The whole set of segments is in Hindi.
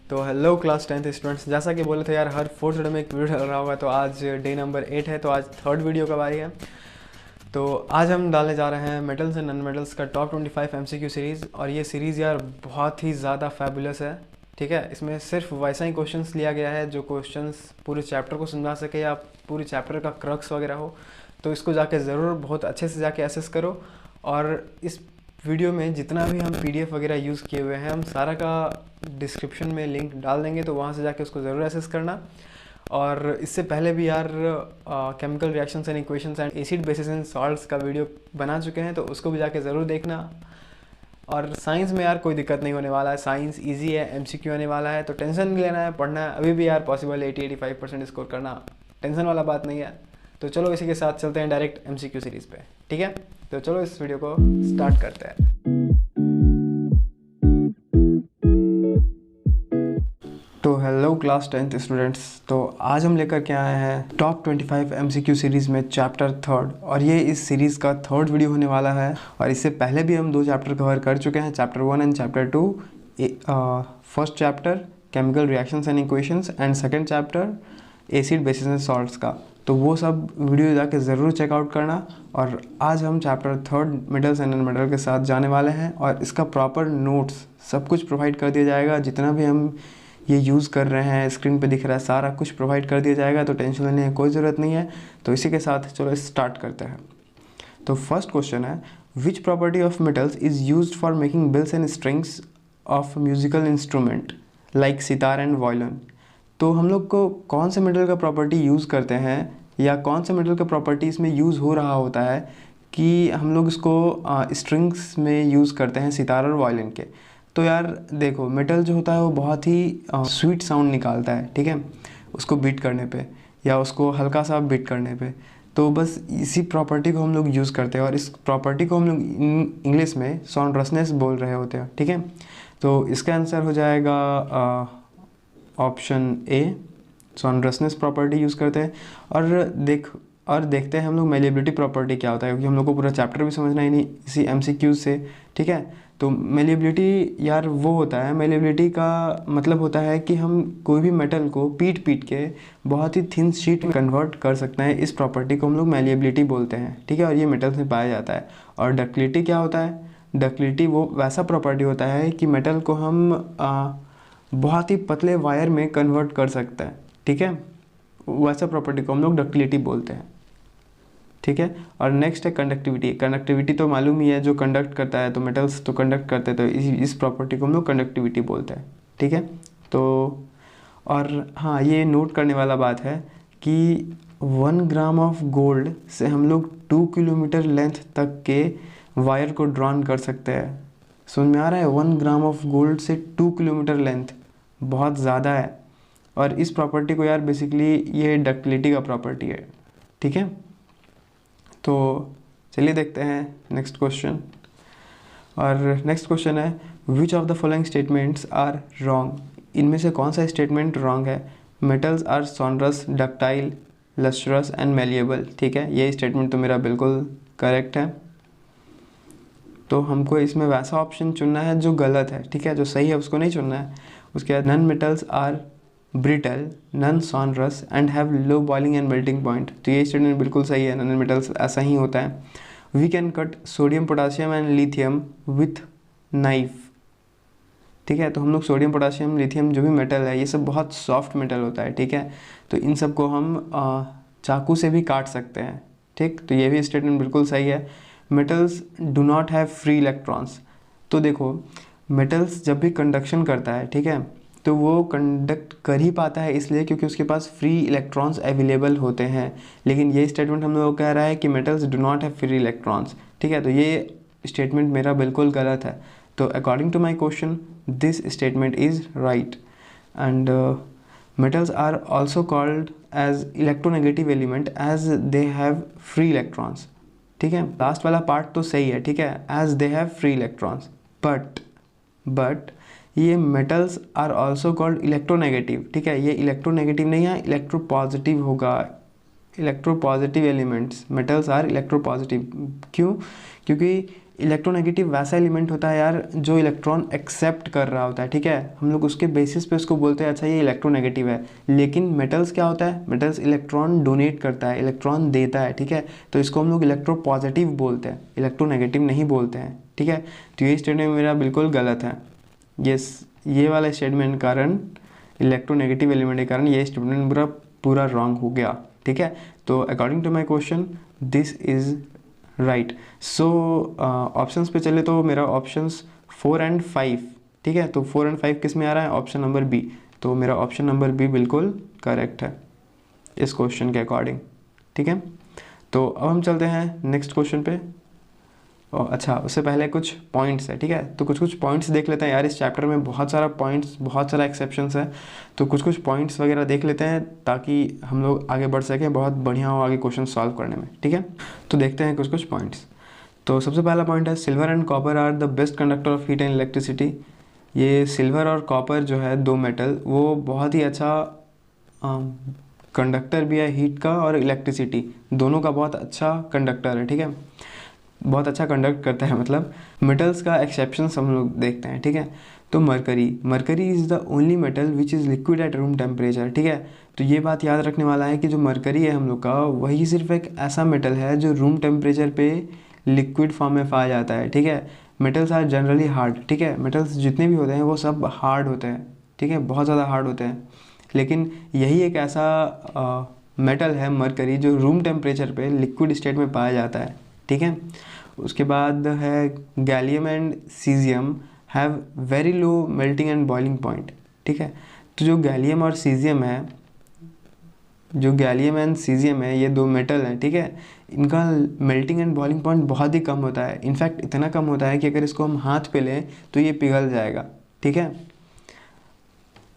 तो हेलो क्लास 10th स्टूडेंट्स, जैसा कि बोले थे यार हर फोर्थ डे में एक वीडियो डल रहा होगा। तो आज डे नंबर 8 है, तो आज थर्ड वीडियो का बारी है। तो आज हम डालने जा रहे हैं मेटल्स एंड नॉन मेटल्स का टॉप 25 एमसीक्यू सीरीज़। और ये सीरीज़ यार बहुत ही ज़्यादा फैबुलस है। ठीक है, इसमें सिर्फ वैसा ही क्वेश्चंस लिया गया है जो क्वेश्चंस पूरे चैप्टर को समझा सके या पूरे चैप्टर का क्रक्स वगैरह हो। तो इसको जाके ज़रूर बहुत अच्छे से जाके एसेस करो। और इस वीडियो में जितना भी हम पीडीएफ वगैरह यूज़ किए हुए हैं हम सारा का डिस्क्रिप्शन में लिंक डाल देंगे, तो वहाँ से जाके उसको ज़रूर एसेस करना। और इससे पहले भी यार chemical reactions and equations and acid basis and salts का वीडियो बना चुके हैं, तो उसको भी जाके ज़रूर देखना। और साइंस में यार कोई दिक्कत नहीं होने वाला है, साइंस इजी है, एमसीक्यू आने वाला है, तो टेंशन नहीं लेना है। पढ़ना है अभी भी यार पॉसिबल 80-85% स्कोर करना, टेंशन वाला बात नहीं है। तो चलो इसी के साथ चलते हैं डायरेक्ट एमसीक्यू सीरीज़ पे। ठीक है, तो चलो इस वीडियो को स्टार्ट करते हैं। तो हेलो क्लास 10th स्टूडेंट्स, तो आज हम लेकर के आए हैं टॉप 25 एमसीक्यू सीरीज़ में चैप्टर थर्ड। और ये इस सीरीज़ का थर्ड वीडियो होने वाला है। और इससे पहले भी हम 2 चैप्टर कवर कर चुके हैं, chapter 1 and chapter 2। First chapter chemical reactions and equations and second chapter acid basis and salts का। तो वो सब वीडियो जाके ज़रूर चेकआउट करना। और आज हम chapter third metals and non metal के साथ जाने वाले हैं, और इसका प्रॉपर नोट्स सब कुछ प्रोवाइड कर दिया जाएगा। जितना भी हम ये यूज़ कर रहे हैं स्क्रीन पे दिख रहा है सारा कुछ प्रोवाइड कर दिया जाएगा, तो टेंशन लेने की कोई ज़रूरत नहीं है। तो इसी के साथ चलो स्टार्ट करते हैं। तो फर्स्ट क्वेश्चन है, which property of metals is used for making bells and strings of musical instrument like sitar and violin. तो हम लोग को कौन से मेटल का प्रॉपर्टी यूज़ करते हैं, या कौन से मेटल का प्रॉपर्टी इसमें यूज़ हो रहा होता है कि हम लोग इसको स्ट्रिंग्स में यूज़ करते हैं, सितार और वायलिन के। तो यार देखो, मेटल जो होता है वो बहुत ही स्वीट साउंड निकालता है, ठीक है, उसको बीट करने पे या उसको हल्का सा बीट करने पे। तो बस इसी प्रॉपर्टी को हम लोग यूज़ करते हैं, और इस प्रॉपर्टी को हम लोग इंग्लिश में सॉन्ड्रसनेस बोल रहे होते हैं। ठीक है, तो इसका आंसर हो जाएगा ऑप्शन ए, सॉन्ड्रसनेस प्रॉपर्टी यूज़ करते हैं। और देखते हैं हम लोग मेलिएबिलिटी प्रॉपर्टी क्या होता है, क्योंकि हम लोग को पूरा चैप्टर भी समझना ही नहीं इसी एमसीक्यू से। ठीक है, तो मेलिएबिलिटी यार वो होता है, मेलिएबिलिटी का मतलब होता है कि हम कोई भी मेटल को पीट के बहुत ही थिन शीट में कन्वर्ट कर सकते हैं। इस प्रॉपर्टी को हम लोग मेलिएबिलिटी बोलते हैं। ठीक है, और ये मेटल्स में पाया जाता है। और डक्टिलिटी क्या होता है, डक्टिलिटी वो वैसा प्रॉपर्टी होता है कि मेटल को हम बहुत ही पतले वायर में कन्वर्ट कर सकते हैं। ठीक है, वैसा प्रॉपर्टी को हम लोग डक्टिलिटी बोलते हैं। ठीक है, और नेक्स्ट है कंडक्टिविटी। कंडक्टिविटी तो मालूम ही है, जो कंडक्ट करता है, तो मेटल्स तो कंडक्ट करते हैं, तो इस प्रॉपर्टी को हम लोग कंडक्टिविटी बोलते हैं। ठीक है, तो और हाँ, ये नोट करने वाला बात है कि 1 ग्राम ऑफ गोल्ड से हम लोग 2 किलोमीटर लेंथ तक के वायर को ड्रॉन कर सकते हैं। समझ में आ रहा है, 1 ग्राम ऑफ गोल्ड से 2 किलोमीटर लेंथ बहुत ज़्यादा है। और इस प्रॉपर्टी को यार बेसिकली ये डक्टिलिटी का प्रॉपर्टी है। ठीक है, तो चलिए देखते हैं नेक्स्ट क्वेश्चन। और नेक्स्ट क्वेश्चन है, which of the following statements are wrong. इनमें से कौन सा स्टेटमेंट रॉन्ग है। Metals are sonorous, ductile, lustrous and malleable. ठीक है, ये स्टेटमेंट तो मेरा बिल्कुल करेक्ट है। तो हमको इसमें वैसा ऑप्शन चुनना है जो गलत है। ठीक है, जो सही है उसको नहीं चुनना है। उसके बाद non metals are brittle, non sonorous and have low boiling and melting point. तो ये स्टेटमेंट बिल्कुल सही है, नन मेटल्स ऐसा ही होता है। We can cut sodium, potassium and lithium with knife. ठीक है, तो हम लोग सोडियम, पोटासियम, लिथियम जो भी मेटल है ये सब बहुत सॉफ्ट मेटल होता है। ठीक है, तो इन सब को हम चाकू से भी काट सकते हैं। ठीक, तो ये भी स्टेटमेंट बिल्कुल सही है। Metals do not have free electrons. तो देखो, मेटल्स जब भी कंडक्शन करता है, ठीक है, तो वो कंडक्ट कर ही पाता है इसलिए क्योंकि उसके पास फ्री इलेक्ट्रॉन्स अवेलेबल होते हैं। लेकिन ये स्टेटमेंट हम लोग को कह रहा है कि metals do not have free electrons. ठीक है, तो ये स्टेटमेंट मेरा बिल्कुल गलत है। तो according to my question this statement is right. And metals are also called as electronegative element as they have free electrons. ठीक है, लास्ट वाला पार्ट तो सही है। ठीक है, as they have free electrons, but ये metals are also called electronegative. ठीक है, ये इलेक्ट्रोनेगेटिव नहीं है, इलेक्ट्रोपॉजिटिव होगा। Electropositive elements, metals are electropositive. क्यों? क्योंकि इलेक्ट्रोनेगेटिव वैसा एलिमेंट होता है यार जो इलेक्ट्रॉन एक्सेप्ट कर रहा होता है, ठीक है, हम लोग उसके बेसिस पे उसको बोलते हैं अच्छा ये इलेक्ट्रोनेगेटिव है। लेकिन मेटल्स क्या होता है, मेटल्स इलेक्ट्रॉन डोनेट करता है, इलेक्ट्रॉन देता है, ठीक है, तो इसको हम लोग इलेक्ट्रोपॉजिटिव बोलते हैं, इलेक्ट्रोनेगेटिव नहीं बोलते हैं, ठीक है। तो ये स्टेटमेंट मेरा बिल्कुल गलत है। ये वाला स्टेटमेंट कारण, इलेक्ट्रोनेगेटिव एलिमेंट के कारण ये स्टेटमेंट पूरा रॉन्ग हो गया, ठीक है। तो according to my question this is right. So options पे चले तो मेरा ऑप्शंस 4 and 5, ठीक है, तो 4 and 5 किस में आ रहा है, ऑप्शन नंबर बी। तो मेरा ऑप्शन नंबर बी बिल्कुल करेक्ट है इस क्वेश्चन के अकॉर्डिंग, ठीक है। तो अब हम चलते हैं नेक्स्ट क्वेश्चन पे। अच्छा उससे पहले कुछ पॉइंट्स है, ठीक है, तो कुछ पॉइंट्स देख लेते हैं यार। इस चैप्टर में बहुत सारा पॉइंट्स, बहुत सारा एक्सेप्शंस है, तो कुछ पॉइंट्स वगैरह देख लेते हैं ताकि हम लोग आगे बढ़ सकें, बहुत बढ़िया हो आगे क्वेश्चन सॉल्व करने में, ठीक है। तो देखते हैं कुछ पॉइंट्स। तो सबसे पहला पॉइंट है silver and copper are the best conductor of heat and electricity. ये सिल्वर और कॉपर जो है दो मेटल, वो बहुत ही अच्छा कंडक्टर भी है हीट का और इलेक्ट्रिसिटी दोनों का, बहुत अच्छा कंडक्टर है, ठीक है, बहुत अच्छा कंडक्ट करता है। मतलब मेटल्स का एक्सेप्शंस हम लोग देखते हैं, ठीक है। तो mercury is the only metal which is liquid at room temperature, ठीक है। तो ये बात याद रखने वाला है कि जो मरकरी है हम लोग का, वही सिर्फ एक ऐसा मेटल है जो रूम टेम्परेचर पे लिक्विड फॉर्म में पाया जाता है, ठीक है। मेटल्स आर जनरली हार्ड, ठीक है, मेटल्स जितने भी होते हैं वो सब हार्ड होते हैं, ठीक है, बहुत ज़्यादा हार्ड होते हैं। लेकिन यही एक ऐसा मेटल है मरकरी जो रूम टेम्परेचर पे लिक्विड स्टेट में पाया जाता है, ठीक है। उसके बाद है gallium and caesium have very low melting and boiling point, ठीक है। तो जो गैलियम और सीजियम है, जो गैलियम एंड सीजियम है, ये दो मेटल हैं, ठीक है, इनका मेल्टिंग एंड बॉइलिंग पॉइंट बहुत ही कम होता है। इनफैक्ट इतना कम होता है कि अगर इसको हम हाथ पे लें तो ये पिघल जाएगा, ठीक है।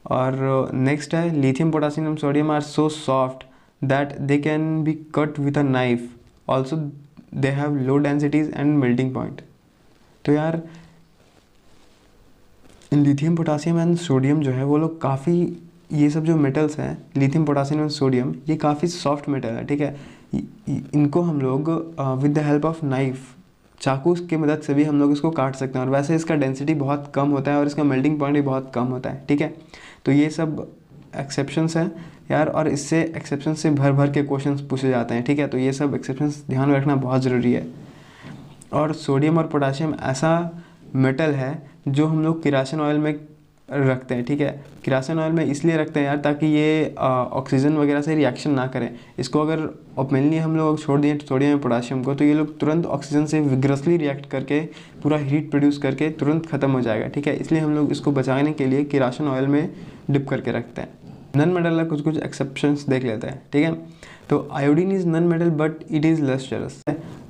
और नेक्स्ट है lithium potassium and sodium are so soft that they can be cut with a knife, also they have low densities and melting point. तो यार लिथियम पोटासियम एंड सोडियम जो है वो लोग काफ़ी, ये सब जो मेटल्स हैं लिथियम पोटासियम एंड सोडियम, ये काफ़ी सॉफ्ट मेटल है, ठीक है। इनको हम लोग with the help of knife, चाकू की मदद से भी हम लोग इसको काट सकते हैं, और वैसे इसका डेंसिटी बहुत कम होता है और इसका मेल्टिंग पॉइंट भी बहुत कम होता है, ठीक है। तो ये सब एक्सेप्शंस हैं यार, और इससे एक्सेप्शन से भर के क्वेश्चंस पूछे जाते हैं, ठीक है। तो ये सब एक्सेप्शंस ध्यान में रखना बहुत ज़रूरी है। और सोडियम और पोटाशियम ऐसा मेटल है जो हम लोग केरोसिन ऑयल में रखते हैं, ठीक है। केरोसिन ऑयल में इसलिए रखते हैं यार ताकि ये ऑक्सीजन वगैरह से रिएक्शन ना करें। इसको अगर ओपनली हम लोग छोड़ दिए सोडियम और पोटाशियम को, तो ये लोग तुरंत ऑक्सीजन से विग्रसली रिएक्ट करके पूरा हीट प्रोड्यूस करके तुरंत ख़त्म हो जाएगा, ठीक है। इसलिए हम लोग इसको बचाने के लिए केरोसिन ऑयल में डिप करके रखते हैं। नन मेटल का कुछ एक्सेप्शंस देख लेते हैं, ठीक है। तो iodine is non metal but it is lustrous.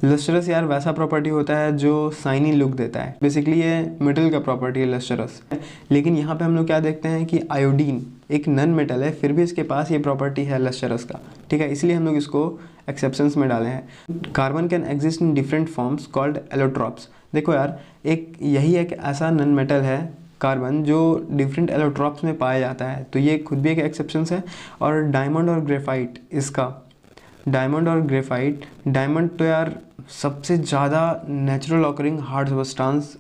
Lustrous यार वैसा प्रॉपर्टी होता है जो शाइनी लुक देता है, बेसिकली ये मेटल का प्रॉपर्टी है लस्टरस। लेकिन यहाँ पे हम लोग क्या देखते हैं कि आयोडीन एक नन मेटल है, फिर भी इसके पास ये प्रॉपर्टी है लस्टरस का, ठीक है, इसलिए हम लोग इसको एक्सेप्शंस में डाले हैं। Carbon can exist in different forms called allotropes. देखो यार, एक यही एक ऐसा नन मेटल है कार्बन जो डिफरेंट एलोट्रॉप्स में पाया जाता है, तो ये खुद भी एक एक्सेप्शंस है। और डायमंड और ग्रेफाइट, इसका डायमंड और ग्रेफाइट, डायमंड तो यार सबसे ज़्यादा नेचुरल ऑकरिंग हार्ड सब्सटेंस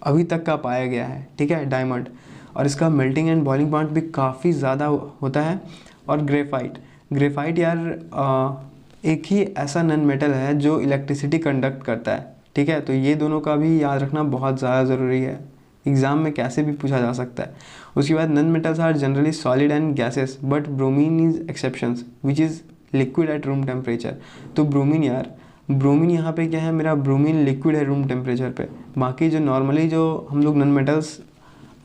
अभी तक का पाया गया है, ठीक है, डायमंड, और इसका मेल्टिंग एंड बॉइलिंग पॉइंट भी काफ़ी ज़्यादा होता है। और ग्रेफाइट यार एक ही ऐसा नन मेटल है जो इलेक्ट्रिसिटी कंडक्ट करता है, ठीक है। तो ये दोनों का भी याद रखना बहुत ज़्यादा ज़रूरी है, एग्ज़ाम में कैसे भी पूछा जा सकता है। उसके बाद non metals are generally solid and gases but bromine is exceptions which is liquid at room temperature. तो ब्रोमीन यार, ब्रोमीन यहाँ पे क्या है, मेरा ब्रोमीन लिक्विड है रूम टेम्परेचर पे। बाकी जो नॉर्मली जो हम लोग नन मेटल्स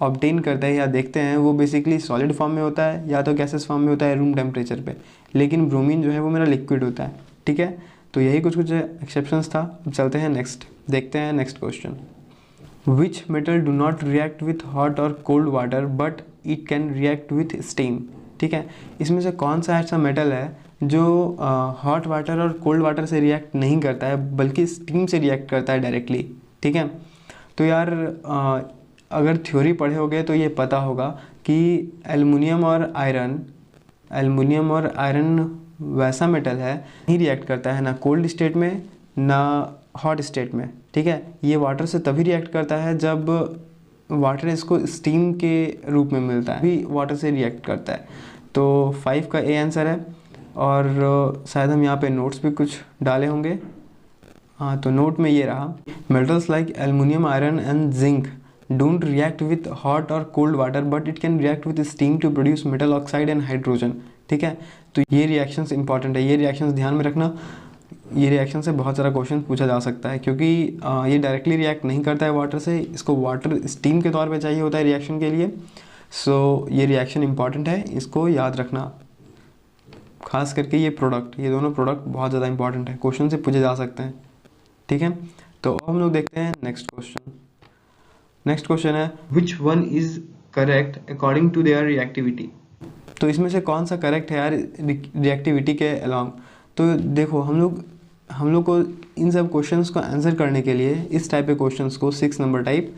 ऑब्टेन करते हैं या देखते हैं वो बेसिकली सॉलिड फॉर्म में होता है या तो गैसेस फॉर्म में होता है रूम टेम्परेचर पे, लेकिन ब्रोमीन जो है वो मेरा लिक्विड होता है, ठीक है। तो यही कुछ एक्सेप्शंस था। अब चलते हैं नेक्स्ट, देखते हैं next question. Which metal do not react with hot और cold water but it can react with steam, ठीक है। इसमें से कौन सा ऐसा मेटल है जो हॉट वाटर और कोल्ड वाटर से रिएक्ट नहीं करता है बल्कि स्टीम से रिएक्ट करता है डायरेक्टली, ठीक है। तो यार अगर थ्योरी पढ़े होगे तो ये पता होगा कि एल्युमिनियम और आयरन वैसा मेटल है, नहीं रिएक्ट करता है ना कोल्ड स्टेट में ना हॉट स्टेट में, ठीक है। ये वाटर से तभी रिएक्ट करता है जब वाटर इसको स्टीम के रूप में मिलता है, भी वाटर से रिएक्ट करता है। तो 5 का ए आंसर है। और शायद हम यहाँ पे नोट्स भी कुछ डाले होंगे। हाँ, तो नोट में ये रहा, metals like aluminium, iron and zinc don't react with hot और cold water but it can react with steam to produce metal oxide and hydrogen. ठीक है, तो ये रिएक्शंस इंपॉर्टेंट है, ये रिएक्शंस ध्यान में रखना। ये रिएक्शन से बहुत सारा क्वेश्चन पूछा जा सकता है, क्योंकि ये डायरेक्टली रिएक्ट नहीं करता है वाटर से, इसको वाटर स्टीम के तौर पे चाहिए होता है रिएक्शन के लिए। सो ये रिएक्शन इंपॉर्टेंट है, इसको याद रखना। खास करके ये प्रोडक्ट, ये दोनों प्रोडक्ट बहुत ज़्यादा इंपॉर्टेंट है, क्वेश्चन से पूछे जा सकते हैं। ठीक है, तो अब हम लोग देखते हैं नेक्स्ट क्वेश्चन। नेक्स्ट क्वेश्चन है which one is correct according to their reactivity. तो इसमें से कौन सा करेक्ट है यार रिएक्टिविटी के अलॉन्ग। तो देखो हम लोग को इन सब क्वेश्चंस को आंसर करने के लिए, इस टाइप के क्वेश्चंस को 6 नंबर टाइप,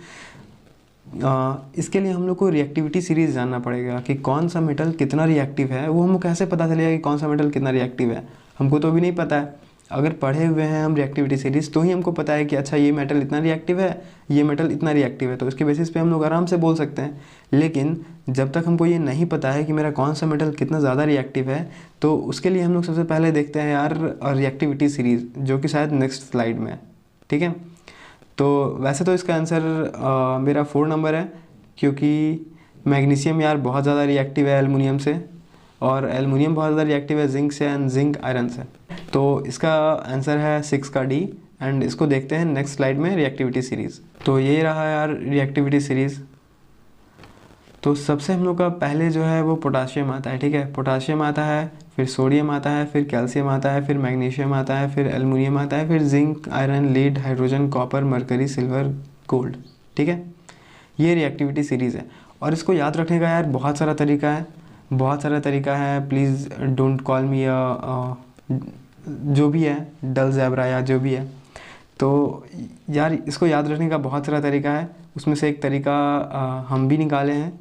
इसके लिए हम लोग को रिएक्टिविटी सीरीज़ जानना पड़ेगा कि कौन सा मेटल कितना रिएक्टिव है। वो हमको कैसे पता चलेगा कि कौन सा मेटल कितना रिएक्टिव है, हमको तो अभी नहीं पता है। अगर पढ़े हुए हैं हम रिएक्टिविटी सीरीज़ तो ही हमको पता है कि अच्छा ये मेटल इतना रिएक्टिव है, ये मेटल इतना रिएक्टिव है, तो इसके बेसिस पे हम लोग आराम से बोल सकते हैं। लेकिन जब तक हमको ये नहीं पता है कि मेरा कौन सा मेटल कितना ज़्यादा रिएक्टिव है, तो उसके लिए हम लोग सबसे पहले देखते हैं यार रिएक्टिविटी सीरीज़, जो कि शायद नेक्स्ट स्लाइड में है। ठीक है, तो वैसे तो इसका आंसर मेरा 4 नंबर है, क्योंकि मैग्नीशियम यार बहुत ज़्यादा रिएक्टिव है एल्युमिनियम से, और एल्युमिनियम बहुत ज़्यादा रिएक्टिव है जिंक से एंड जिंक आयरन से। तो इसका आंसर है 6 का डी। एंड इसको देखते हैं नेक्स्ट स्लाइड में रिएक्टिविटी सीरीज़। तो ये रहा यार रिएक्टिविटी सीरीज़। तो सबसे हम लोग का पहले जो है वो पोटाशियम आता है। ठीक है, पोटाशियम आता है, फिर सोडियम आता है, फिर कैल्शियम आता है, फिर मैग्नीशियम आता है, फिर एल्युमिनियम आता है, फिर zinc, iron, lead, hydrogen, copper, mercury, silver, gold. ठीक है, ये रिएक्टिविटी सीरीज़ है। और इसको याद रखने का यार बहुत सारा तरीका है, बहुत सारा तरीका है। प्लीज़ डोंट कॉल मी जो भी है डल ज़ेब्रा या जो भी है। तो यार इसको याद रखने का बहुत सारा तरीका है, उसमें से एक तरीका हम भी निकाले हैं।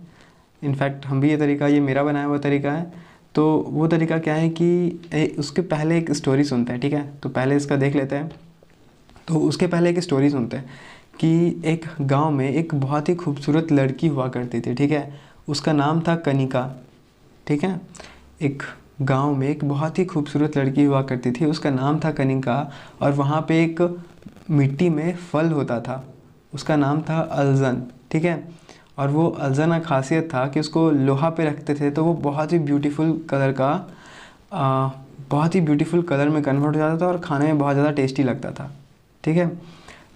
इनफैक्ट हम भी ये तरीका, ये मेरा बनाया हुआ तरीका है। तो वो तरीका क्या है कि उसके पहले एक स्टोरी सुनते हैं। ठीक है, तो पहले इसका देख लेते हैं। तो उसके पहले एक स्टोरी सुनते हैं कि एक गांव में एक बहुत ही खूबसूरत लड़की हुआ करती थी। ठीक है, उसका नाम था कनिका। ठीक है, एक गांव में एक बहुत ही खूबसूरत लड़की हुआ करती थी, उसका नाम था कनिका। और वहाँ पे एक मिट्टी में फल होता था, उसका नाम था अलजन। ठीक है, और वो अलजन का खासियत था कि उसको लोहा पे रखते थे तो वो बहुत ही ब्यूटीफुल कलर का बहुत ही ब्यूटीफुल कलर में कन्वर्ट हो जाता था और खाने में बहुत ज़्यादा टेस्टी लगता था। ठीक है,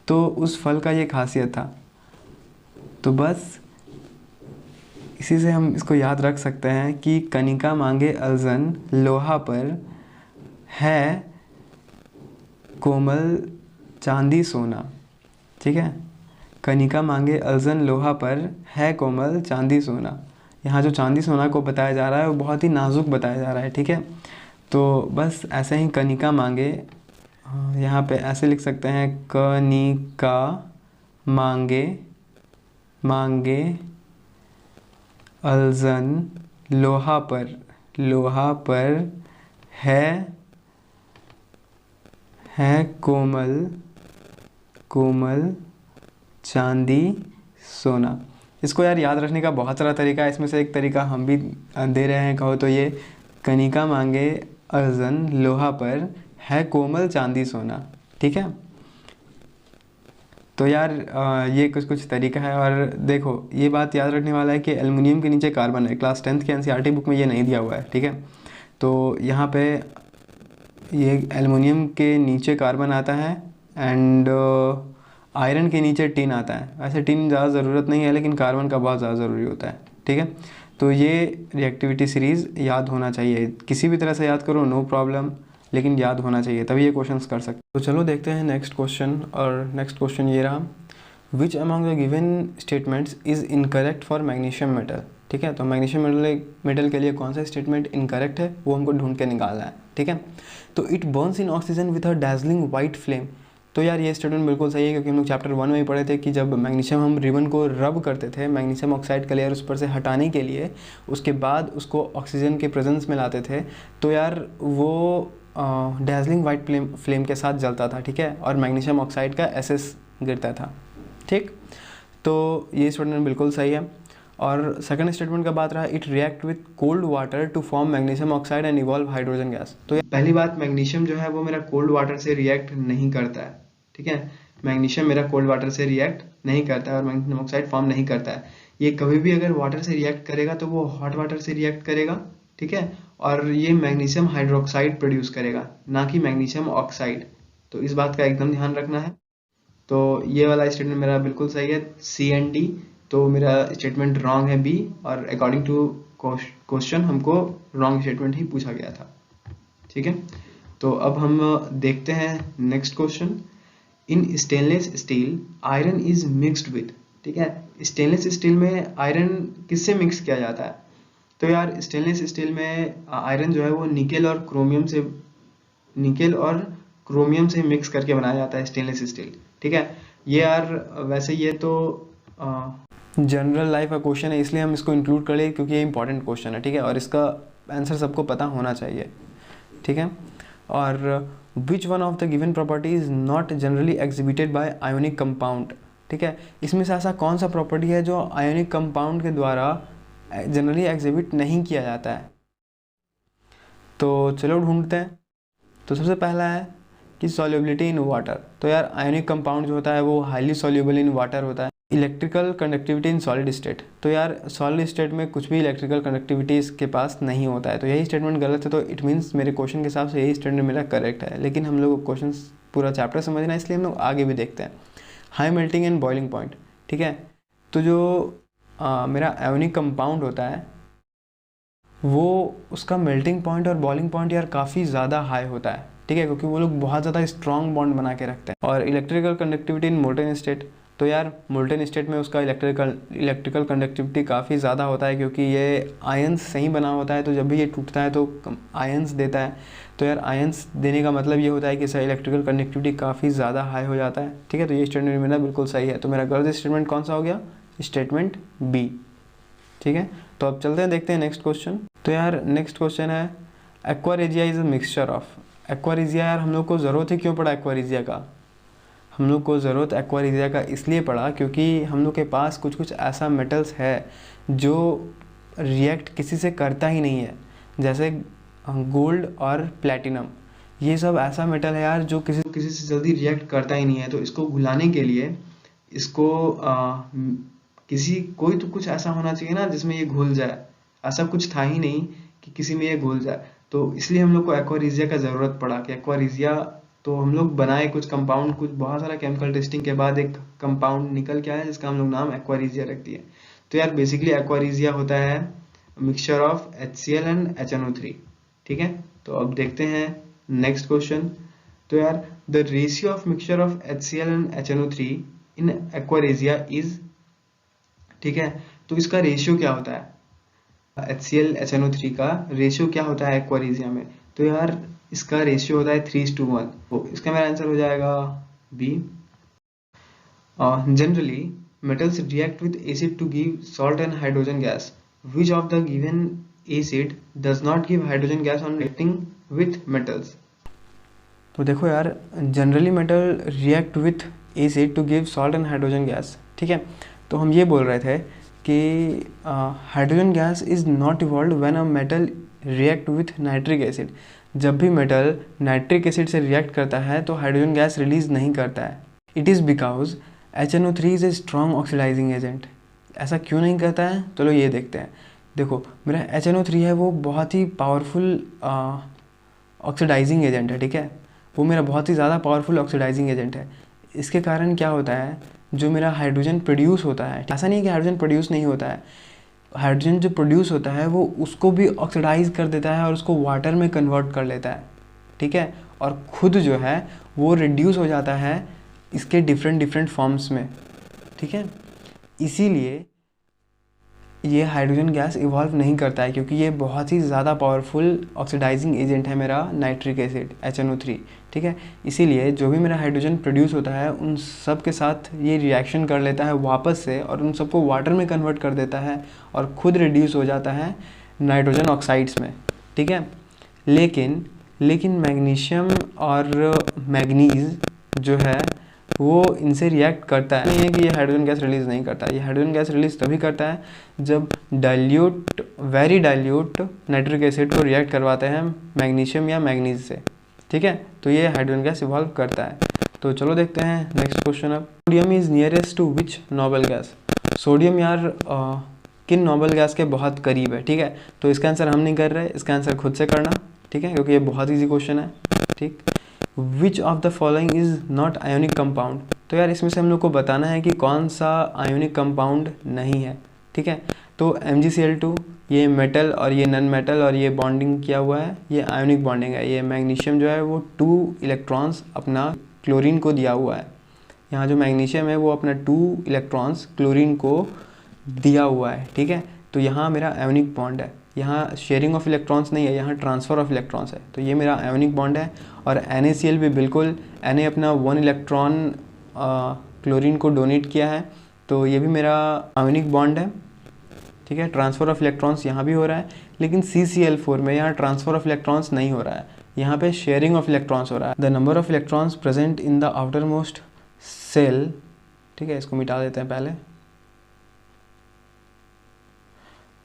तो उस फल का ये खासियत था। तो बस इसी से हम इसको याद रख सकते हैं कि कनिका मांगे अलजन लोहा पर है कोमल चांदी सोना। ठीक है, कनिका मांगे अलजन लोहा पर है कोमल चांदी सोना। यहाँ जो चांदी सोना को बताया जा रहा है वो बहुत ही नाजुक बताया जा रहा है। ठीक है, तो बस ऐसे ही कनिका मांगे, यहाँ पे ऐसे लिख सकते हैं कनिका मांगे मांगे अलजन लोहा पर है कोमल चांदी सोना। इसको यार याद रखने का बहुत सारा तरीका है, इसमें से एक तरीका हम भी दे रहे हैं। कहो तो ये कनिका मांगे अलजन लोहा पर है कोमल चांदी सोना। ठीक है, तो यार ये कुछ तरीका है। और देखो ये बात याद रखने वाला है कि एल्युमिनियम के नीचे कार्बन है, क्लास 10th के एनसीईआरटी बुक में ये नहीं दिया हुआ है। ठीक है, तो यहाँ पे ये एल्युमिनियम के नीचे कार्बन आता है एंड आयरन के नीचे टिन आता है। वैसे टिन ज़्यादा ज़रूरत नहीं है, लेकिन कार्बन का बहुत ज़्यादा ज़रूरी होता है। ठीक है, तो ये रिएक्टिविटी सीरीज़ याद होना चाहिए, किसी भी तरह से याद करो नो प्रॉब्लम, लेकिन याद होना चाहिए तभी ये क्वेश्चंस कर सकते। तो चलो देखते हैं नेक्स्ट क्वेश्चन। और नेक्स्ट क्वेश्चन ये रहा, which among the given statements is incorrect for magnesium metal. ठीक है, तो मैग्नीशियम मेटल के लिए कौन सा स्टेटमेंट इनकरेक्ट है वो हमको ढूंढ के निकालना है। ठीक है, तो it Burns in oxygen with a dazzling white flame. तो यार ये स्टेटमेंट बिल्कुल सही है, क्योंकि हम लोग चैप्टर 1 में ही पढ़े थे कि जब मैग्नीशियम हम रिबन को रब करते थे मैग्नीशियम ऑक्साइड का लेयर उस पर से हटाने के लिए, उसके बाद उसको ऑक्सीजन के प्रेजेंस में लाते थे, तो यार वो डैजलिंग वाइट फ्लेम के साथ जलता था। ठीक है, और मैग्नीशियम ऑक्साइड का एसएस गिरता था। ठीक, तो ये स्टेटमेंट बिल्कुल सही है। और सेकंड स्टेटमेंट का बात रहा, it react with cold water to form magnesium oxide and evolve hydrogen gas. तो पहली बात, मैग्नीशियम जो है वो मेरा कोल्ड वाटर से रिएक्ट नहीं करता है। ठीक है, मैग्नीशियम मेरा कोल्ड वाटर से रिएक्ट नहीं करता है और मैग्नीशियम ऑक्साइड फॉर्म नहीं करता है। ये कभी भी अगर वाटर से रिएक्ट करेगा तो वो हॉट वाटर से रिएक्ट करेगा। ठीक है, और ये मैग्नीशियम हाइड्रोक्साइड प्रोड्यूस करेगा, ना कि मैग्नीशियम ऑक्साइड। तो इस बात का एकदम ध्यान रखना है। तो ये वाला स्टेटमेंट मेरा बिल्कुल सही है, सी एंड डी। तो मेरा स्टेटमेंट रॉन्ग है बी, और अकॉर्डिंग टू क्वेश्चन हमको रॉन्ग स्टेटमेंट ही पूछा गया था। ठीक है, तो अब हम देखते हैं next question. In stainless steel iron is mixed with. ठीक है, स्टेनलेस स्टील में आयरन किससे मिक्स किया जाता है? तो यार स्टेनलेस स्टील में आयरन जो है वो निकेल और क्रोमियम से मिक्स करके बनाया जाता है स्टेनलेस स्टील। ठीक है, ये यार वैसे ये तो जनरल लाइफ का क्वेश्चन है, इसलिए हम इसको इंक्लूड कर लिए क्योंकि ये इंपॉर्टेंट क्वेश्चन है। ठीक है, और इसका आंसर सबको पता होना चाहिए। ठीक है, और which one of the given property is not generally exhibited by ionic compound. ठीक है, इसमें से ऐसा कौन सा प्रॉपर्टी है जो आयोनिक कंपाउंड के द्वारा जनरली एग्जिबिट नहीं किया जाता है? तो चलो ढूंढते हैं। तो सबसे पहला है कि सॉल्युबिलिटी इन वाटर। तो यार आयोनिक कंपाउंड जो होता है वो हाईली सॉल्युबल इन वाटर होता है। Electrical conductivity in solid state. तो यार सॉलिड स्टेट में कुछ भी इलेक्ट्रिकल कंडक्टिविटी इसके पास नहीं होता है। तो यही स्टेटमेंट गलत है। तो इट मीन्स मेरे क्वेश्चन के हिसाब से यही स्टेटमेंट मेरा करेक्ट है। लेकिन हम लोग क्वेश्चन पूरा चैप्टर समझना है, इसलिए हम लोग आगे भी देखते हैं। High melting and boiling point. ठीक है, तो जो मेरा आयोनिक कंपाउंड होता है वो उसका मेल्टिंग पॉइंट और बॉइलिंग पॉइंट यार काफ़ी ज़्यादा हाई होता है। ठीक है, क्योंकि वो लोग बहुत ज़्यादा स्ट्रॉन्ग बॉन्ड बना के रखते हैं। और इलेक्ट्रिकल कंडक्टिविटी इन मोल्टेन स्टेट। तो यार मोल्टेन स्टेट में उसका इलेक्ट्रिकल कंडक्टिविटी काफ़ी ज़्यादा होता है, क्योंकि ये आयंस से ही बना होता है। तो जब भी ये टूटता है तो आयंस देता है। तो यार आयंस देने का मतलब ये होता है कि इसका इलेक्ट्रिकल कंडक्टिविटी काफ़ी ज़्यादा हाई हो जाता है। ठीक है, तो ये स्टेटमेंट मेरा बिल्कुल सही है। तो मेरा गलत स्टेटमेंट कौन सा हो गया? Statement B. ठीक है, तो अब चलते हैं, देखते हैं नेक्स्ट क्वेश्चन। तो यार नेक्स्ट क्वेश्चन है, aqua regia is a mixture of. Aqua regia यार हम लोग को ज़रूरत ही क्यों पड़ा एक्वारेजिया का? हम लोग को ज़रूरत एक्वारेजिया का इसलिए पड़ा क्योंकि हम लोग के पास कुछ कुछ ऐसा मेटल्स है जो रिएक्ट किसी से करता ही नहीं है, जैसे गोल्ड और प्लेटिनम। ये सब ऐसा मेटल है यार जो किसी से जल्दी रिएक्ट करता ही नहीं है। तो इसको घुलाने के लिए इसको कोई तो कुछ ऐसा होना चाहिए ना जिसमें ये घुल जाए। ऐसा कुछ था ही नहीं कि किसी में ये घुल जाए। तो इसलिए हम लोग को एक्वारेजिया का ज़रूरत पड़ा कि एक्वारेजिया, तो हम लोग बनाए कुछ कंपाउंड, कुछ बहुत सारा केमिकल टेस्टिंग के बाद एक कंपाउंड निकल के आया जिसका हम लोग नाम एक्वारेजिया रख दिए। तो यार बेसिकली एक्वारेजिया होता है mixture of HCl and HNO3। ठीक है, तो अब देखते हैं नेक्स्ट क्वेश्चन। तो यार the ratio of mixture of HCl and HNO3 in aqua regia is. ठीक है, तो इसका रेशियो क्या होता है? HCl HNO3 का रेशियो क्या होता है एक्वारेजिया में? तो यार इसका रेशियो होता है 3:1। तो इसका मेरा आंसर हो जाएगा B. Generally metals react with acid to give salt and hydrogen gas. Which of the given acid does not give hydrogen gas on reacting with metals? तो देखो यार generally metal react with acid to give salt and hydrogen gas. ठीक है, तो हम ये बोल रहे थे कि hydrogen gas is not evolve when a metal react with nitric acid. जब भी मेटल नाइट्रिक एसिड से रिएक्ट करता है तो हाइड्रोजन गैस रिलीज नहीं करता है। It is because HNO3 is a strong oxidizing agent. ऐसा क्यों नहीं करता है? चलो ये देखते हैं। देखो मेरा HNO3 है वो बहुत ही पावरफुल ऑक्सीडाइजिंग एजेंट है। ठीक है, वो मेरा बहुत ही ज़्यादा पावरफुल ऑक्सीडाइजिंग एजेंट है। इसके कारण क्या होता है, जो मेरा हाइड्रोजन प्रोड्यूस होता है, ऐसा नहीं कि हाइड्रोजन प्रोड्यूस नहीं होता है, हाइड्रोजन जो प्रोड्यूस होता है वो उसको भी ऑक्सीडाइज कर देता है और उसको वाटर में कन्वर्ट कर लेता है। ठीक है, और खुद जो है वो रिड्यूस हो जाता है इसके डिफरेंट फॉर्म्स में। ठीक है, इसीलिए ये हाइड्रोजन गैस इवॉल्व नहीं करता है, क्योंकि ये बहुत ही ज़्यादा पावरफुल ऑक्सीडाइजिंग एजेंट है मेरा नाइट्रिक एसिड HNO3। ठीक है, इसीलिए जो भी मेरा हाइड्रोजन प्रोड्यूस होता है उन सब के साथ ये रिएक्शन कर लेता है वापस से और उन सबको वाटर में कन्वर्ट कर देता है और खुद रिड्यूस हो जाता है नाइट्रोजन ऑक्साइड्स में। ठीक है, लेकिन मैग्नीशियम और मैग्नीज जो है वो इनसे रिएक्ट करता है, नहीं है कि ये हाइड्रोजन गैस रिलीज़ नहीं करता है। ये हाइड्रोजन गैस रिलीज़ तभी करता है जब dilute, very dilute nitric acid को रिएक्ट करवाते हैं मैग्नीशियम या मैग्नीज से, ठीक है। तो ये हाइड्रोजन गैस इवॉल्व करता है। तो चलो देखते हैं नेक्स्ट क्वेश्चन। अब sodium is nearest to which noble gas. Sodium यार किन नोबल गैस के बहुत करीब है, ठीक है। तो इसका आंसर हम नहीं कर रहे, इसका आंसर खुद से करना, ठीक है, क्योंकि ये बहुत ईजी क्वेश्चन है, ठीक। विच of the following is not ionic compound. तो यार इसमें से हम लोग को बताना है कि कौन सा आयोनिक कंपाउंड नहीं है, ठीक है। तो MgCl2 ये मेटल और ये नॉन मेटल और ये बॉन्डिंग किया हुआ है, ये आयोनिक बॉन्डिंग है। ये मैग्नीशियम जो है वो 2 इलेक्ट्रॉन्स अपना क्लोरीन को दिया हुआ है। यहाँ जो मैग्नीशियम है वो अपना 2 इलेक्ट्रॉन्स क्लोरीन को दिया हुआ है, ठीक है। तो यहाँ मेरा आयोनिक बॉन्ड है, यहाँ शेयरिंग ऑफ इलेक्ट्रॉन्स नहीं है, यहाँ ट्रांसफ़र ऑफ इलेक्ट्रॉन्स है। तो ये मेरा आयोनिक बॉन्ड है। और NaCl भी बिल्कुल, Na अपना 1 इलेक्ट्रॉन क्लोरीन को डोनेट किया है, तो ये भी मेरा आयोनिक बॉन्ड है, ठीक है। ट्रांसफ़र ऑफ इलेक्ट्रॉन्स यहाँ भी हो रहा है, लेकिन CCl4 में यहाँ ट्रांसफ़र ऑफ इलेक्ट्रॉन्स नहीं हो रहा है, यहाँ पे शेयरिंग ऑफ इलेक्ट्रॉन्स हो रहा है। The number of electrons present in the outermost shell, ठीक है, इसको मिटा देते हैं पहले।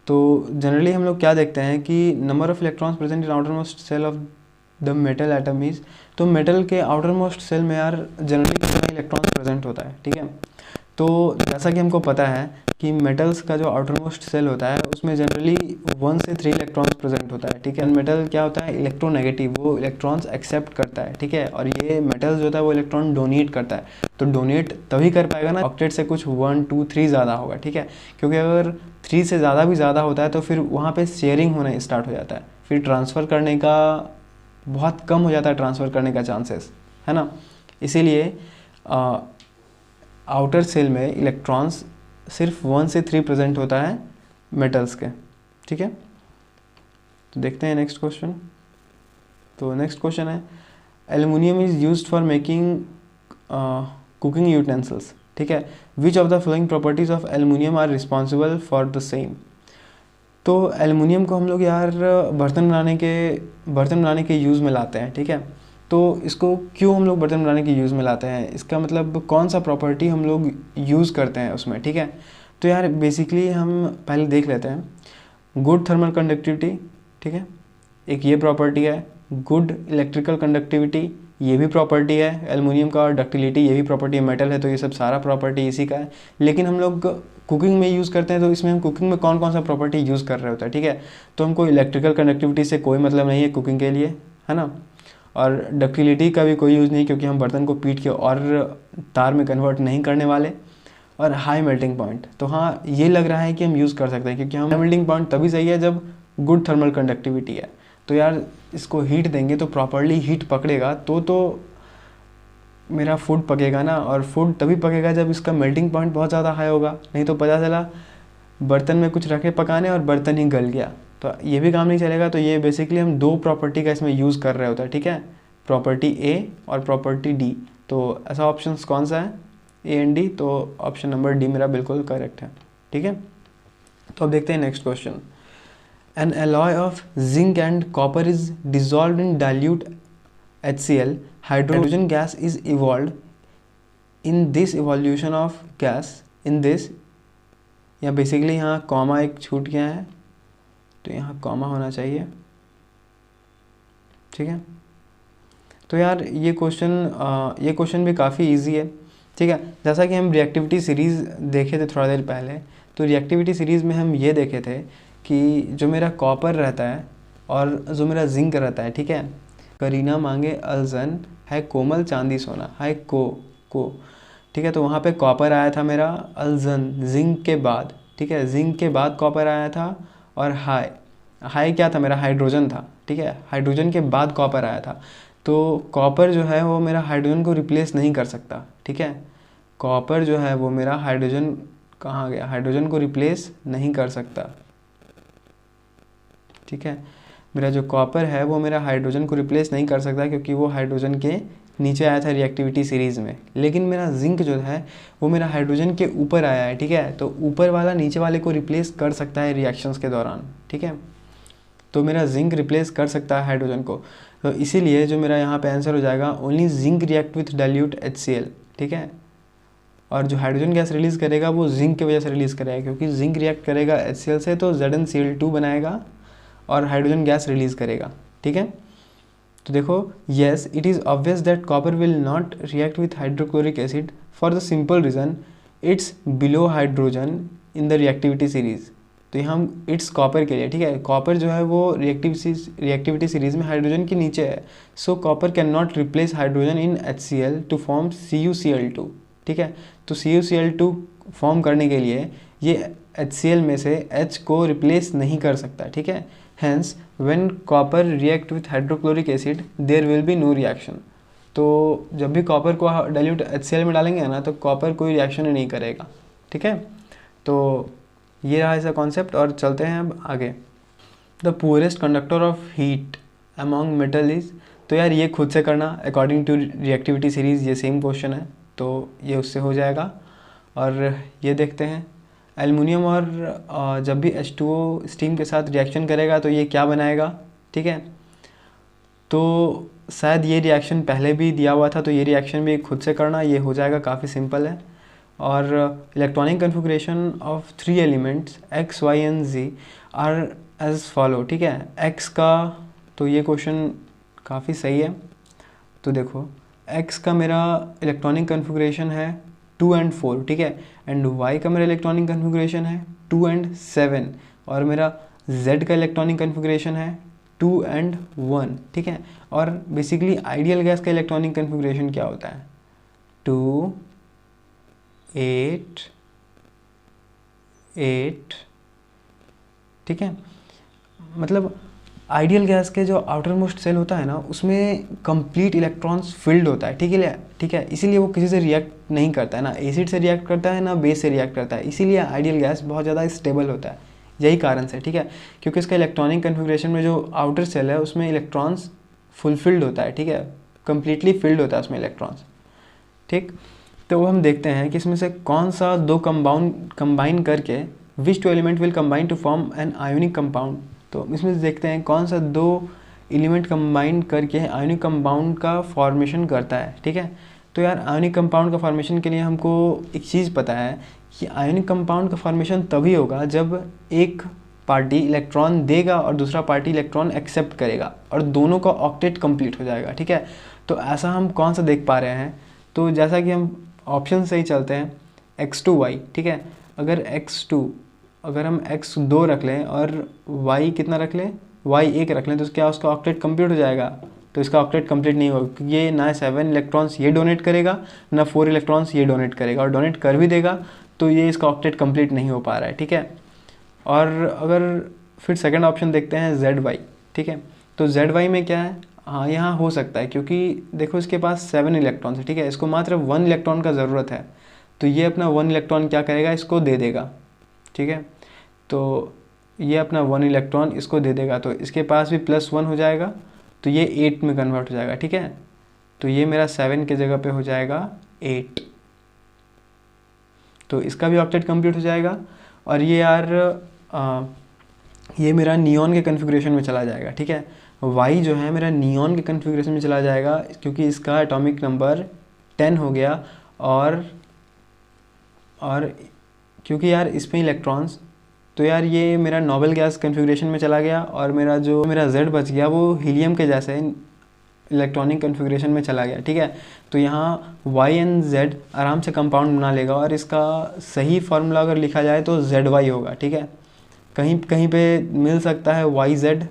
तो जनरली हम लोग क्या देखते हैं कि number of electrons present in outermost shell of the metal atom is, तो मेटल के आउटर मोस्ट सेल में यार जनरली कितना इलेक्ट्रॉन्स प्रेजेंट होता है, ठीक है। तो जैसा कि हमको पता है कि मेटल्स का जो आउटर मोस्ट सेल होता है उसमें जनरली 1 से 3 इलेक्ट्रॉन्स प्रेजेंट होता है, ठीक है। मेटल क्या होता है, इलेक्ट्रोनेगेटिव, वो इलेक्ट्रॉन्स एक्सेप्ट करता है, ठीक है। और ये मेटल जो होता है वो इलेक्ट्रॉन डोनेट करता है। तो डोनेट तभी कर पाएगा ना ऑक्टेट से कुछ 1 2 3 ज़्यादा होगा, ठीक है। क्योंकि अगर 3 से ज़्यादा भी ज़्यादा होता है तो फिर वहाँ पर शेयरिंग होना स्टार्ट हो जाता है, फिर ट्रांसफ़र करने का बहुत कम हो जाता है, ट्रांसफ़र करने का चांसेस, है ना। इसीलिए आउटर सेल में इलेक्ट्रॉन्स सिर्फ 1 से 3 प्रेजेंट होता है मेटल्स के, ठीक है। तो देखते हैं नेक्स्ट क्वेश्चन। तो नेक्स्ट क्वेश्चन है aluminium is used for making cooking utensils, ठीक है। Which of the following properties of aluminium are responsible for the same. तो एल्युमिनियम को हम लोग यार बर्तन बनाने के यूज़ में लाते हैं, ठीक है। तो इसको क्यों हम लोग बर्तन बनाने के यूज़ में लाते हैं, इसका मतलब कौन सा प्रॉपर्टी हम लोग यूज़ करते हैं उसमें, ठीक है। तो यार बेसिकली हम पहले देख लेते हैं गुड थर्मल कंडक्टिविटी, ठीक है, एक ये प्रॉपर्टी है। गुड इलेक्ट्रिकल कंडक्टिविटी ये भी प्रॉपर्टी है एल्युमिनियम का, और डक्टिलिटी ये भी प्रॉपर्टी है, मेटल है तो ये सब सारा प्रॉपर्टी इसी का है। लेकिन हम लोग कुकिंग में यूज़ करते हैं, तो इसमें हम कुकिंग में कौन कौन सा प्रॉपर्टी यूज़ कर रहे होते हैं, ठीक है। तो हमको इलेक्ट्रिकल कंडक्टिविटी से कोई मतलब नहीं है कुकिंग के लिए, है ना। और डक्टिलिटी का भी कोई यूज़ नहीं, क्योंकि हम बर्तन को पीट के और तार में कन्वर्ट नहीं करने वाले। और हाई मेल्टिंग पॉइंट, तो हाँ ये लग रहा है कि हम यूज़ कर सकते हैं, क्योंकि हम हाई मेल्टिंग पॉइंट तभी सही है जब गुड थर्मल कंडक्टिविटी है। तो यार इसको हीट देंगे तो प्रॉपरली हीट पकड़ेगा, तो मेरा फूड पकेगा ना। और फूड तभी पकेगा जब इसका मेल्टिंग पॉइंट बहुत ज़्यादा हाई होगा, नहीं तो पता चला बर्तन में कुछ रखे पकाने और बर्तन ही गल गया, तो ये भी काम नहीं चलेगा। तो ये बेसिकली हम 2 प्रॉपर्टी का इसमें यूज़ कर रहे होते हैं, ठीक है, प्रॉपर्टी A और प्रॉपर्टी D। तो ऐसा ऑप्शन कौन सा है, A एंड D, तो ऑप्शन नंबर D मेरा बिल्कुल करेक्ट है, ठीक है। तो अब देखते हैं next question. N alloy of zinc and copper is dissolve in dilute HCl, hydrogen gas is evolve in this evolution of gas in this, या बेसिकली यहाँ कॉमा एक छूट गया है, तो यहाँ कॉमा होना चाहिए, ठीक है। तो यार ये क्वेश्चन भी काफ़ी इजी है, ठीक है। जैसा कि हम रिएक्टिविटी सीरीज़ देखे थे थोड़ा देर पहले, तो रिएक्टिविटी सीरीज़ में हम ये देखे थे कि जो मेरा कॉपर रहता है और जो मेरा जिंक रहता है, ठीक है। करीना मांगे अलजन है कोमल चांदी सोना, हाय को ठीक है। तो वहाँ पे कॉपर आया था मेरा, अलजन जिंक के बाद, ठीक है, जिंक के बाद कॉपर आया था। और हाई क्या था मेरा, हाइड्रोजन था, ठीक है, हाइड्रोजन के बाद कॉपर आया था। तो कॉपर जो है वो मेरा हाइड्रोजन को रिप्लेस नहीं कर सकता, ठीक है। कॉपर जो है वो मेरा हाइड्रोजन कहाँ गया, हाइड्रोजन को रिप्लेस नहीं कर सकता, ठीक है। मेरा जो कॉपर है वो मेरा हाइड्रोजन को रिप्लेस नहीं कर सकता, क्योंकि वो हाइड्रोजन के नीचे आया था रिएक्टिविटी सीरीज़ में। लेकिन मेरा जिंक जो है वो मेरा हाइड्रोजन के ऊपर आया है, ठीक है। तो ऊपर वाला नीचे वाले को रिप्लेस कर सकता है रिएक्शंस के दौरान, ठीक है। तो मेरा जिंक रिप्लेस कर सकता है हाइड्रोजन को, तो इसीलिए जो मेरा यहाँ पे आंसर हो जाएगा only zinc react with dilute HCl, ठीक है। और जो हाइड्रोजन गैस रिलीज़ करेगा वो जिंक की वजह से रिलीज़ करेगा, क्योंकि जिंक रिएक्ट करेगा HCl से तो ZnCl2 बनाएगा और हाइड्रोजन गैस रिलीज़ करेगा, ठीक है। तो देखो, yes it is obvious that copper will not react with hydrochloric acid for the simple reason it's below hydrogen in the reactivity series. तो यहाँ हम इट्स कॉपर के लिए, ठीक है, कॉपर जो है वो रिएक्टिविटी सीरीज़ में हाइड्रोजन के नीचे है, so copper can not replace hydrogen in HCl to form CuCl2, ठीक है। तो CuCl2 फॉर्म करने के लिए ये HCl में से H को रिप्लेस नहीं कर सकता, ठीक है। Hence when copper react with hydrochloric acid there will be no reaction. तो जब भी कॉपर को डाइल्यूट HCl में डालेंगे ना, तो कॉपर कोई रिएक्शन ही नहीं करेगा, ठीक है। तो ये रहा इसका कॉन्सेप्ट। और चलते हैं अब आगे। The poorest conductor of heat among metal is, तो यार ये खुद से करना अकॉर्डिंग टू रिएक्टिविटी सीरीज़, ये सेम क्वेश्चन है तो ये उससे हो जाएगा। और ये देखते हैं एल्युमिनियम और जब भी H2O स्टीम के साथ रिएक्शन करेगा तो ये क्या बनाएगा, ठीक है। तो शायद ये रिएक्शन पहले भी दिया हुआ था, तो ये रिएक्शन भी खुद से करना, ये हो जाएगा, काफ़ी सिंपल है। और electronic configuration of 3 elements X, Y and Z are as follow, ठीक है। X का तो ये क्वेश्चन काफ़ी सही है। तो देखो X का मेरा इलेक्ट्रॉनिक कन्फिग्रेशन है 2 and 4, ठीक है, एंड Y का मेरा इलेक्ट्रॉनिक कन्फिग्रेशन है 2 and 7, और मेरा Z का इलेक्ट्रॉनिक कन्फिग्रेशन है 2 and 1, ठीक है। और बेसिकली आइडियल गैस का इलेक्ट्रॉनिक कन्फिग्रेशन क्या होता है, 2 8 8, ठीक है। मतलब आइडियल गैस के जो आउटर मोस्ट सेल होता है ना, उसमें कंप्लीट इलेक्ट्रॉन्स फिल्ड होता है, ठीक है, इसीलिए वो किसी से रिएक्ट नहीं करता है, ना एसिड से रिएक्ट करता है ना बेस से रिएक्ट करता है, इसीलिए आइडियल गैस बहुत ज़्यादा स्टेबल होता है, यही कारण से, ठीक है, क्योंकि इसका इलेक्ट्रॉनिक कन्फिग्रेशन में जो आउटर सेल है उसमें इलेक्ट्रॉन्स फुलफिल्ड होता है, ठीक है, कम्प्लीटली फिल्ड होता है उसमें इलेक्ट्रॉन्स, ठीक। तो वो हम देखते हैं कि इसमें से कौन सा दो कंबाइन करके which two element will combine to form an ionic compound. तो इसमें देखते हैं कौन सा दो एलिमेंट कंबाइन करके आयोनिक कंपाउंड का फॉर्मेशन करता है, ठीक है। तो यार आयोनिक कंपाउंड का फॉर्मेशन के लिए हमको एक चीज़ पता है कि आयोनिक कंपाउंड का फॉर्मेशन तभी होगा जब एक पार्टी इलेक्ट्रॉन देगा और दूसरा पार्टी इलेक्ट्रॉन एक्सेप्ट करेगा और दोनों का ऑक्टेट कंप्लीट हो जाएगा, ठीक है। तो ऐसा हम कौन सा देख पा रहे हैं, तो जैसा कि हम ऑप्शन से ही चलते हैं X2Y, ठीक है। अगर हम X2 रख लें और Y कितना रख लें, Y1 रख लें, तो क्या उसका ऑक्टेट कंप्लीट हो जाएगा, तो इसका ऑक्टेट कंप्लीट नहीं होगा, क्योंकि ये ना 7 इलेक्ट्रॉन्स ये डोनेट करेगा ना 4 इलेक्ट्रॉन्स ये डोनेट करेगा, और डोनेट कर भी देगा तो ये इसका ऑक्टेट कंप्लीट नहीं हो पा रहा है, ठीक है। और अगर फिर सेकंड ऑप्शन देखते हैं ZY, ठीक है। तो ZY में क्या है, हाँ यहाँ हो सकता है, क्योंकि देखो इसके पास 7 इलेक्ट्रॉन्स है, ठीक है, इसको मात्र 1 इलेक्ट्रॉन का ज़रूरत है, तो ये अपना 1 इलेक्ट्रॉन क्या करेगा, इसको दे देगा, ठीक है। तो ये अपना 1 इलेक्ट्रॉन इसको दे देगा, तो इसके पास भी +1 हो जाएगा, तो ये 8 में कन्वर्ट हो जाएगा, ठीक है। तो ये मेरा 7 के जगह पे हो जाएगा 8, तो इसका भी ऑक्टेट कंप्लीट हो जाएगा। और ये यार ये मेरा नियॉन के कन्फिग्रेशन में चला जाएगा, ठीक है। Y जो है मेरा नियॉन के कन्फिग्रेशन में चला जाएगा, क्योंकि इसका एटॉमिक नंबर 10 हो गया, और क्योंकि यार इसमें इलेक्ट्रॉन्स, तो यार ये मेरा नोबल गैस कन्फिग्रेशन में चला गया, और मेरा Z बच गया वो हीलियम के जैसे इलेक्ट्रॉनिक कन्फिग्रेशन में चला गया, ठीक है। तो यहाँ Y and Z आराम से कंपाउंड बना लेगा, और इसका सही फार्मूला अगर लिखा जाए तो ZY होगा, ठीक है। कहीं कहीं पे मिल सकता है YZ,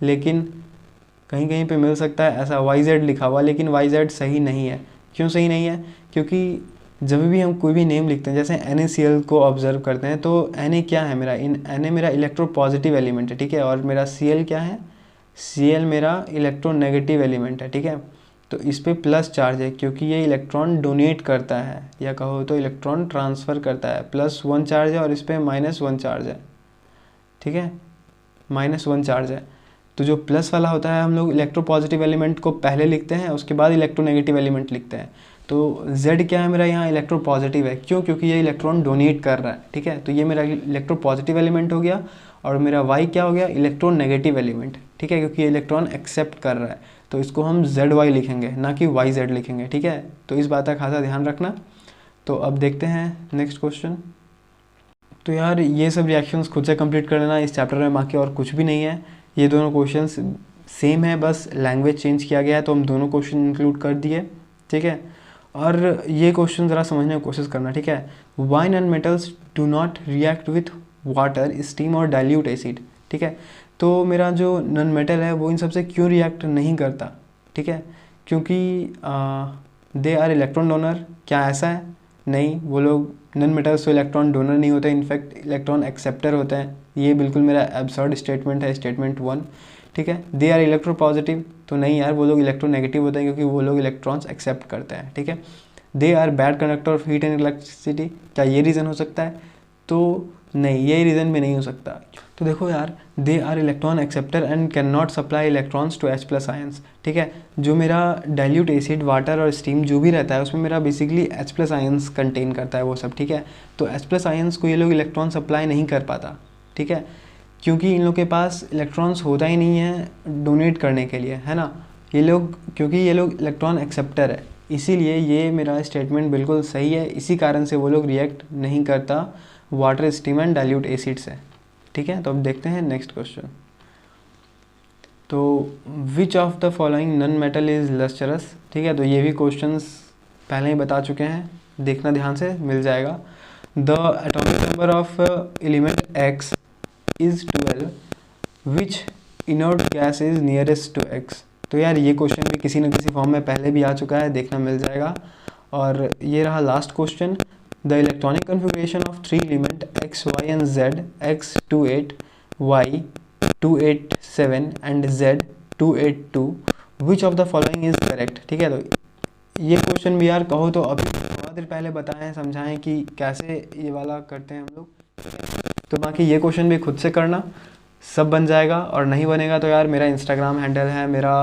लेकिन कहीं कहीं पे मिल सकता है ऐसा YZ लिखा हुआ, लेकिन YZ सही नहीं है। क्यों सही नहीं है, क्योंकि जब भी हम कोई भी नेम लिखते हैं, जैसे NaCl को ऑब्जर्व करते हैं, तो Na क्या है मेरा, Na मेरा इलेक्ट्रोपॉजिटिव एलिमेंट है, ठीक है, और मेरा Cl क्या है, Cl मेरा इलेक्ट्रोनेगेटिव एलिमेंट है, ठीक है। तो इस पर प्लस चार्ज है, क्योंकि ये इलेक्ट्रॉन डोनेट करता है, या कहो तो इलेक्ट्रॉन ट्रांसफ़र करता है, +1 चार्ज है, और इस पर -1 चार्ज है, ठीक है, -1 चार्ज है। तो जो प्लस वाला होता है, हम लोग इलेक्ट्रोपॉजिटिव एलिमेंट को पहले लिखते हैं, उसके बाद इलेक्ट्रोनेगेटिव एलिमेंट लिखते हैं। तो Z क्या है मेरा यहाँ इलेक्ट्रोपॉजिटिव है, क्यों, क्योंकि ये इलेक्ट्रॉन डोनेट कर रहा है, ठीक है। तो ये मेरा इलेक्ट्रोपॉजिटिव एलिमेंट हो गया, और मेरा Y क्या हो गया, इलेक्ट्रोनेगेटिव एलिमेंट, ठीक है, क्योंकि ये इलेक्ट्रॉन एक्सेप्ट कर रहा है। तो इसको हम ZY लिखेंगे, ना कि YZ लिखेंगे, ठीक है। तो इस बात का खासा ध्यान रखना। तो अब देखते हैं नेक्स्ट क्वेश्चन। तो यार ये सब रिएक्शंस खुद से कंप्लीट कर लेना, इस चैप्टर में बाकी और कुछ भी नहीं है। ये दोनों क्वेश्चंस सेम है, बस लैंग्वेज चेंज किया गया है, तो हम दोनों क्वेश्चन इंक्लूड कर दिए, ठीक है। और ये क्वेश्चन ज़रा समझने की कोशिश करना, ठीक है। Why non metals do not react with water, steam और डाइल्यूट एसिड, ठीक है। तो मेरा जो नॉन मेटल है वो इन सबसे क्यों रिएक्ट नहीं करता, ठीक है। क्योंकि दे आर इलेक्ट्रॉन डोनर। क्या ऐसा है? नहीं, वो लोग नॉन मेटल्स तो इलेक्ट्रॉन डोनर नहीं होते, इनफैक्ट इलेक्ट्रॉन एक्सेप्टर होते हैं। ये बिल्कुल मेरा एब्सर्ड स्टेटमेंट है, स्टेटमेंट 1, ठीक है। दे आर इलेक्ट्रो पॉजिटिव, तो नहीं यार, वो लोग इलेक्ट्रो नेगेटिव होते हैं क्योंकि वो लोग इलेक्ट्रॉन्स एक्सेप्ट करते हैं, ठीक है। They are bad conductor of heat and electricity, क्या ये रीज़न हो सकता है? तो नहीं, ये रीज़न भी नहीं हो सकता। तो देखो यार, they are electron acceptor and can not supply electrons to H+ ions, ठीक है। जो मेरा डाइल्यूट एसिड, वाटर और स्टीम जो भी रहता है उसमें मेरा बेसिकली H+ आयंस कंटेन करता है वो सब, ठीक है। तो H+ आयंस को ये लोग इलेक्ट्रॉन सप्लाई नहीं कर पाता, ठीक है, क्योंकि इन लोग के पास इलेक्ट्रॉन्स होता ही नहीं है डोनेट करने के लिए, है ना। ये लोग, क्योंकि ये लोग इलेक्ट्रॉन एक्सेप्टर है, इसीलिए ये मेरा स्टेटमेंट बिल्कुल सही है। इसी कारण से वो लोग रिएक्ट नहीं करता water, steam and dilute acid से, ठीक है। तो अब देखते हैं नेक्स्ट क्वेश्चन। तो विच of the following non metal is lustrous, ठीक है। तो ये भी क्वेश्चंस पहले ही बता चुके हैं, देखना ध्यान से, मिल जाएगा। The atomic number of element X is 12, which inert gas is nearest to X। तो यार ये क्वेश्चन भी किसी न किसी फॉर्म में पहले भी आ चुका है, देखना मिल जाएगा। और ये रहा last question. The electronic configuration of 3 element X, Y and Z, X28, Y 287 and Z 282, which of the following is correct, ठीक है। तो ये क्वेश्चन भी यार कहो तो अभी थोड़ा देर पहले बताएं, समझाएं कि कैसे ये वाला करते हैं हम लोग। तो बाकी ये क्वेश्चन भी खुद से करना, सब बन जाएगा। और नहीं बनेगा तो यार मेरा इंस्टाग्राम हैंडल है, मेरा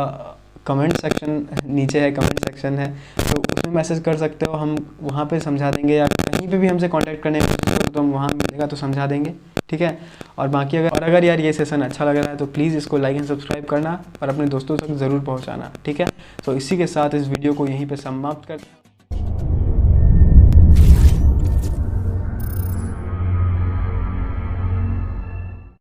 कमेंट सेक्शन नीचे है, कमेंट सेक्शन है, तो उसमें मैसेज कर सकते हो, हम वहाँ पे समझा देंगे। या कहीं पे भी हमसे कांटेक्ट करने की कोशिश करो तो हम वहाँ मिलेगा तो समझा देंगे, ठीक है। और बाकी अगर यार ये सेशन अच्छा लग रहा है तो प्लीज़ इसको लाइक एंड सब्सक्राइब करना और अपने दोस्तों तक ज़रूर पहुँचाना, ठीक है। तो इसी के साथ इस वीडियो को यहीं पर समाप्त करते हैं।